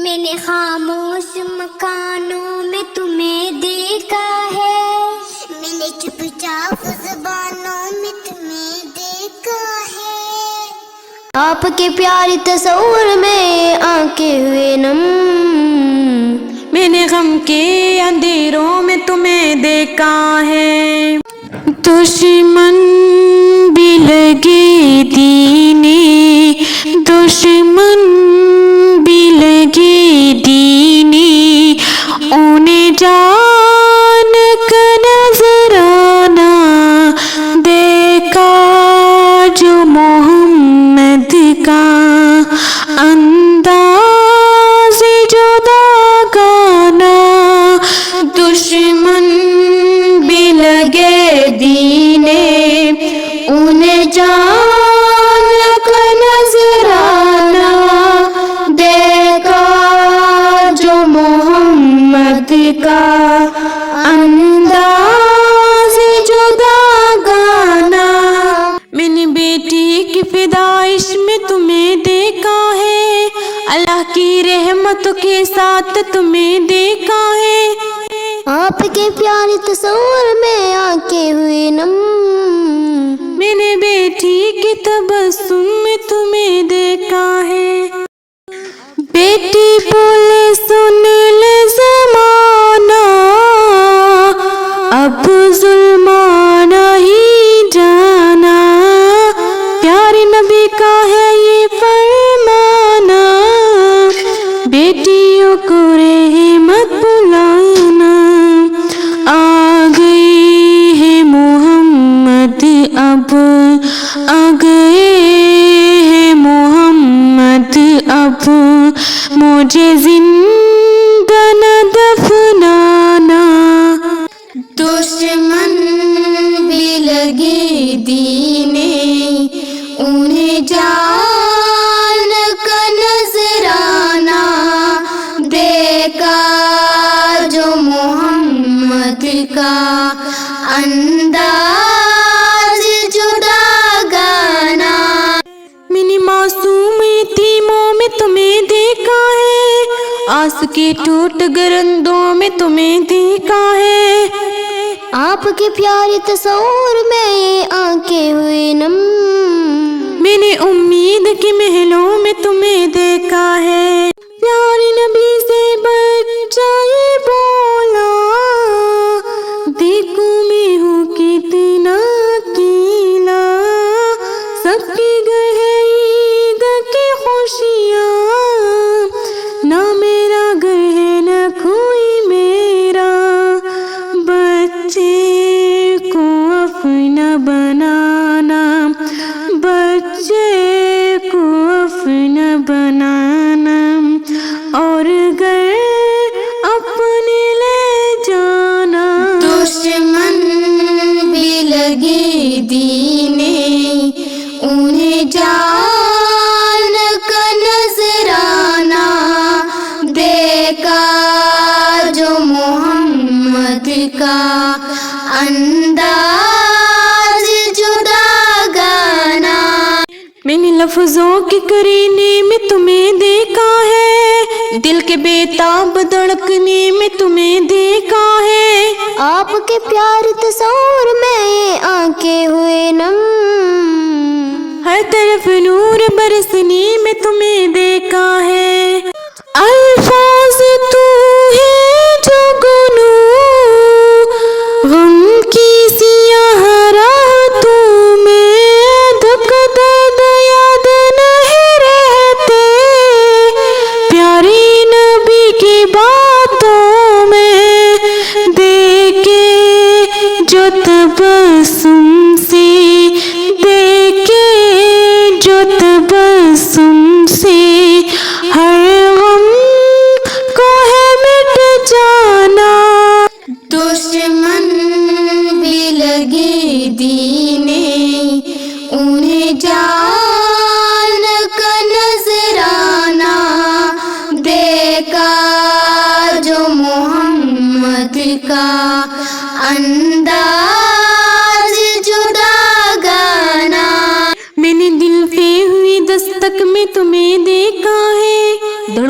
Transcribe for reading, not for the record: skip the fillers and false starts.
میں نے خاموش مکانوں میں تمہیں دیکھا ہے، میں نے چپ چاپ زبانوں میں تمہیں دیکھا ہے، آپ کے پیارے تصور میں آنکھیں ہوئے نم، میں نے غم کے اندھیروں میں تمہیں دیکھا ہے، دشمن بھی لگے دینے، دشمن بھی لگے دینے، انہیں جان کا نذرانہ دیکھا جو محمد کا انداز جدا گانا، دشمن بھی لگے دینے، انہیں جان کا نذرانہ دیکھا جو محمد کا انداز جدا گانا، میں نے بیٹی کی پیدائش میں تمہیں دیکھا ہے، اللہ کی رحمتوں کے ساتھ تمہیں دیکھا ہے، آپ کے پیارے تصور میں آنکھیں ہوئے نم، میں نے بیٹی کے تبسم میں تمہیں دیکھا ہے، بیٹی بولے سن لے زمانہ، اب ظلمانہ ہی جانا، پیارے نبی کا ہے یہ فرمانا، بیٹیوں کو رحمت بلانا، آ گئے ہیں محمد اب، آ گئے ہیں محمد اب، مجھے زندہ نہ دفنانا، دشمن بھی لگے دینے، انہیں جان کا نذرانہ دیکھا جو محمد کا انداز جدا گانا، میں نے معصوم یتیموں میں تمہیں دیکھا ہے، آس کے ٹوٹ گرندوں میں تمہیں دیکھا ہے، آپ کے پیارے تصور میں آنکھیں ہوئے نم، میں نے امید کے محلوں میں تمہیں دیکھا ہے، پیارے نبی سے بچہ یہ بولا، دیکھو میں ہوں کتنا اکیلا، سب کے گھر ہے عید کی خوشیاں، نہ میرا گھر ہے نہ کوئی میرا، بچے کو اپنا بنانا، بچے کو اپنا بنانا، اور گھر اپنے لے جانا، دشمن بھی لگے دینے، انہیں جان کا نذرانہ دیکھا جو محمد کا انداز جدا گانا، میں نے لفظوں کے کرینے میں تمہیں دیکھا ہے، دل کے بےتاب دھڑکنے میں تمہیں دیکھا ہے، آپ کے پیارے تصور میں آنکھیں ہوئے نم، ہر طرف نور برسنے میں تمہیں دیکھا ہے، الفاظ تو ہے جو گنو غم کی سیاہ راتوں میں، دکھ درد یاد نہیں رہتے، پیارے نبی کی باتوں میں دیکھے جو تبسم سے، دیکھے جو تبسم سے، ہر غم کو ہے مٹ جانا، دشمن بھی لگے دینے، انہیں جان کا نذرانہ دیکھا جو محمد کا انداز جدا گانا، میں نے دل پہ ہوئی دستک میں تمہیں دیکھا ہے،